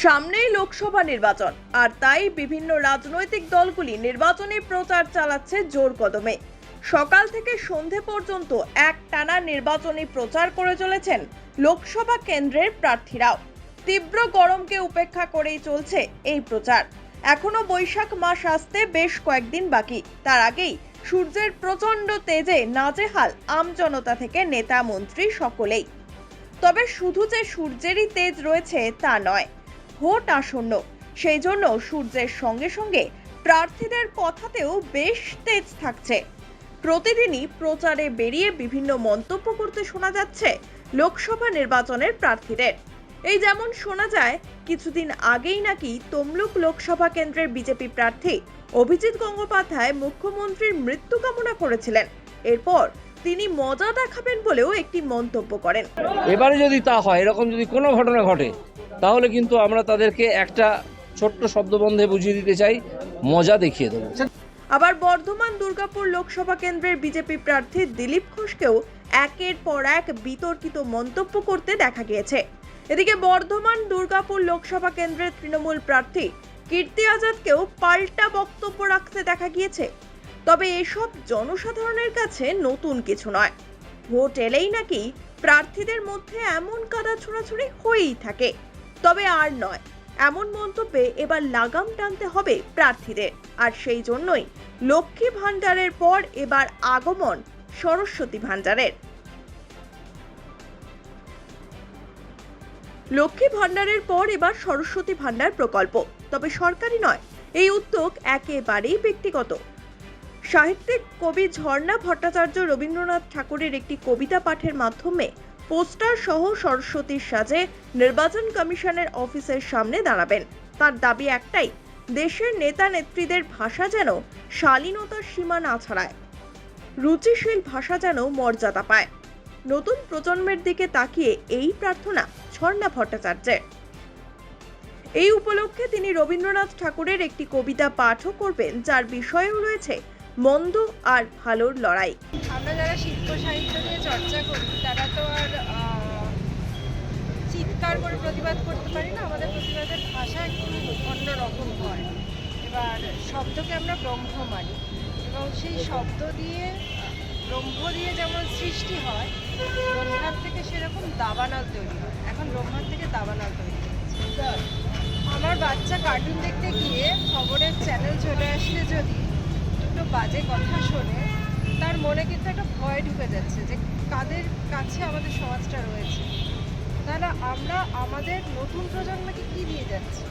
সামনেই লোকসভা নির্বাচন, আর তাই বিভিন্ন রাজনৈতিক দলগুলি নির্বাচনী প্রচার চালাচ্ছে জোর কদমে। সকাল থেকে সন্ধে পর্যন্ত একটানা নির্বাচনী প্রচার করে চলেছেন লোকসভা কেন্দ্রের প্রার্থীরাও। তীব্র গরমকে উপেক্ষা করেই চলছে এই প্রচার। এখনো বৈশাখ মাস আসতে বেশ কয়েকদিন বাকি, তার আগেই সূর্যের প্রচন্ড তেজে নাজেহাল আমজনতা থেকে নেতা মন্ত্রী সকলেই। তবে শুধু যে সূর্যেরই তেজ রয়েছে তা নয়, ভোট আসন্ন, সেই জন্য সূর্যের সঙ্গে সঙ্গে প্রার্থীদের কথাতেও বেশ তেজ থাকছে। প্রতিদিনই প্রচারে বেরিয়ে বিভিন্ন মন্তব্য করতে শোনা যাচ্ছে লোকসভা নির্বাচনের প্রার্থীদের। এই যেমন শোনা যায়, কিছুদিন আগেই নাকি তমলুক লোকসভা কেন্দ্রের বিজেপি প্রার্থী অভিজিৎ গঙ্গোপাধ্যায় মুখ্যমন্ত্রীর মৃত্যু কামনা করেছিলেন। এরপর তিনি মজা দেখাবেন বলেও একটি মন্তব্য করেন। এবারে যদি তা হয়, এরকম যদি কোনো ঘটনা ঘটে, তাহলে কিন্তু আমরা তাদেরকে একটা ছোট্ট শব্দবন্ধে বুঝিয়ে দিতে চাই, মজা দেখিয়ে দেবো। আবার বর্ধমান দুর্গাপুর লোকসভা কেন্দ্রের বিজেপি প্রার্থী দিলীপ ঘোষকেও একের পর এক বিতর্কিত মন্তব্য করতে দেখা গিয়েছে। এদিকে বর্ধমান দুর্গাপুর লোকসভা কেন্দ্রের তৃণমূল প্রার্থী কীর্তি আজাদকেও পাল্টা বক্তব্য রাখতে দেখা গিয়েছে। তবে এসব জনসাধারণের কাছে নতুন কিছু নয়। ভোট এলেই নাকি প্রার্থীদের মধ্যে এমন কাদা ছোড়াছুড়ি হয়েই থাকে। তবে আর নয়, এমন মন্তব্যে এবার লাগাম টানতে হবে প্রার্থীদের। আর সেই জন্যই লক্ষ্মী ভান্ডারের পর এবার আগমন সরস্বতী ভান্ডারের। লক্ষ্মী ভান্ডারের পর এবার সরস্বতী ভান্ডার প্রকল্প, তবে সরকারি নয়। এই উদ্যোগ একেবারেই ব্যক্তিগত। সাহিত্যিক কবি ঝর্ণা ভট্টাচার্য রবীন্দ্রনাথ ঠাকুরের একটি কবিতা পাঠের মাধ্যমে পোস্টার সহ সরস্বতীর সাজে নির্বাচন কমিশনের অফিসের সামনে দাঁড়াবেন। তার দাবি একটাই, দেশের নেতা নেত্রীদের ভাষা যেন শালীনতার সীমা না ছাড়ায়, রুচিশীল ভাষা যেন মর্যাদা পায়। নতুন প্রজন্মের দিকে তাকিয়ে এই প্রার্থনা ঝর্ণা ভট্টাচার্যের। এই উপলক্ষে তিনি রবীন্দ্রনাথ ঠাকুরের একটি কবিতা পাঠও করবেন, যার বিষয়েও রয়েছে মন্দ আর ভালোর লড়াই। আমরা যারা শিল্প সাহিত্য নিয়ে চর্চা করি তারা তো আর চিৎকার করে প্রতিবাদ করতে পারি না। আমাদের প্রতিবাদের ভাষা একটু অন্যরকম হয়। এবার শব্দকে আমরা ব্রহ্ম মানি, এবং সেই শব্দ দিয়ে ব্রহ্ম দিয়ে যেমন সৃষ্টি হয়, ব্রহ্মার থেকে সেরকম দাবানল তৈরি হয়। এখন ব্রহ্মার থেকে দাবানল তৈরি হচ্ছে। আমার বাচ্চা কার্টুন দেখতে গিয়ে খবরের চ্যানেল চলে আসলে যদি দুটো বাজে কথা শোনে, তার মনে কিন্তু একটা ভয় ঢুকে যাচ্ছে যে কাদের কাছে আমাদের সমাজটা রয়েছে। তাহলে আমরা আমাদের নতুন প্রজন্মকে কি দিয়ে যাচ্ছি?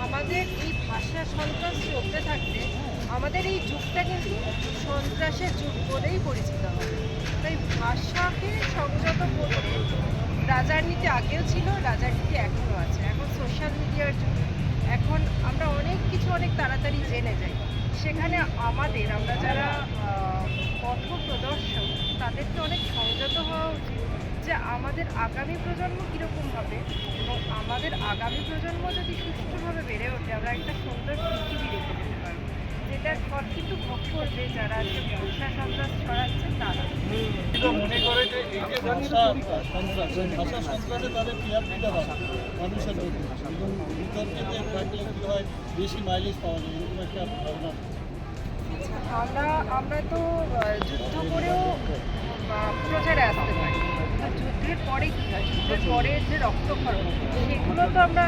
আমাদের এই ভাষা সন্ত্রাস চলতে থাকলে আমাদের এই যুগটা কিন্তু সন্ত্রাসের যুগ বলেই পরিচিত হবে। তাই ভাষাকে সংযত করতে রাজার নীতি আগেও ছিল, রাজার নীতি এখনও আছে। এখন সোশ্যাল মিডিয়ার যুগ, এখন আমরা অনেক কিছু অনেক তাড়াতাড়ি জেনে যাই। সেখানে আমরা যারা পথ প্রদর্শক, তাদেরকে অনেক সংযত হওয়া উচিত যে আমাদের আগামী প্রজন্ম কীরকম হবে, এবং আমাদের আগামী প্রজন্ম যদি সুষ্ঠুভাবে বেড়ে ওঠে, আমরা একটা সুন্দর পৃথিবী রেখে যেতে পারবো, যেটার ফল কিন্তু ভোগ করবে যারা আজকে ভাষা সন্ত্রাস ছড়াচ্ছে তারা। মনে করে যে এই যে ভাষা সন্ত্রাসে তাদের ক্রিয়া দিতে হয় মানুষের মধ্যে, এবং বিতর্কিত থাকলে কী হয়, বেশি মাইলেজ পাওয়া যায়, এরকম একটা ভাবনা। আমরা তো যুদ্ধ করেও প্রচারে আসতে পারি। যুদ্ধের পরে কী হয়, যুদ্ধের পরে যে রক্তক্ষরণ, সেগুলো তো আমরা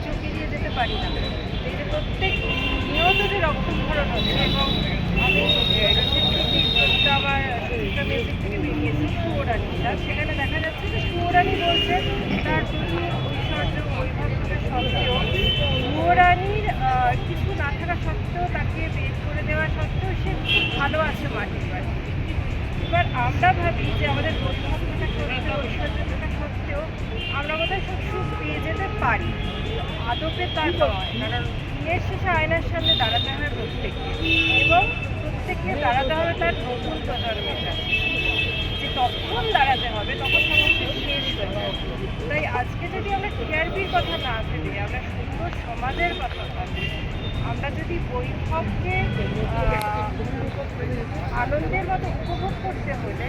চোখে দিয়ে যেতে পারি না। এই যে প্রত্যেক নিয়ত যে রক্তক্ষরণ হচ্ছে, এবং আমি আমার মেসেজ থেকে বেরিয়েছি সুয়োরানিটা, সেখানে দেখা যাচ্ছে যে সুয়োরানি বলছে তার প্রতি ঐশ্বর্য বৈভবের সত্ত্বেও, সুয়োরানির কিছু না থাকা সত্ত্বেও, তাকে বের করে দেওয়া সত্ত্বেও সে খুব ভালো আছে মাটির বাড়ি। এবার আমরা ভাবি যে আমাদের বৈভব থাকা সত্ত্বেও, ঐশ্বর্য থাকা সত্ত্বেও আমরা বোধহয় সব সুখ পেয়ে যেতে পারি। আদপে তার নয়, কারণ দিনের শেষে আয়নার সামনে দাঁড়াতে হবে প্রত্যেককে, এবং প্রত্যেককে দাঁড়াতে হবে তার নতুন প্রজন্মের কাছে। যে তখন দাঁড়াতে হবে তখন সমস্ত শেষ হয়ে যাবে। তাই আজকে যদি আমরা টিআরপির কথা না ভেবে আমরা সুন্দর সমাজের কথা ভাবি, আমরা যদি বৈভবকে আনন্দের মতো উপভোগ করতে হলে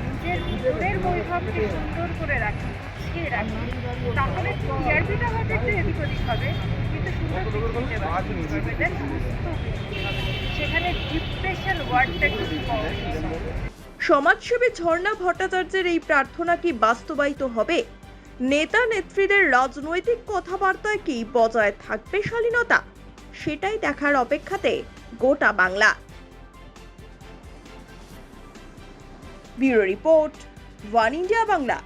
নিজের ভিতরের বৈভবকে সুন্দর করে রাখি, ঢেকে রাখে তাহলে টিআরপিটা হয়তো একটু এদিক ওদিক হবে কিন্তু সুন্দর দেখতে পাবে সুস্থ বৃদ্ধি হবে সেখানে ডিপ্রেশন ওয়ার্ডটা খুব কম। সমাজসেবী ঝর্ণা ভট্টাচার্যের এই প্রার্থনা কি বাস্তবায়িত হবে? নেতা নেত্রীদের রাজনৈতিক কথাবার্তায় কি বজায় থাকবে শালীনতা? সেটাই দেখার অপেক্ষাতে গোটা Bangla. Bureau report, one India Bangla.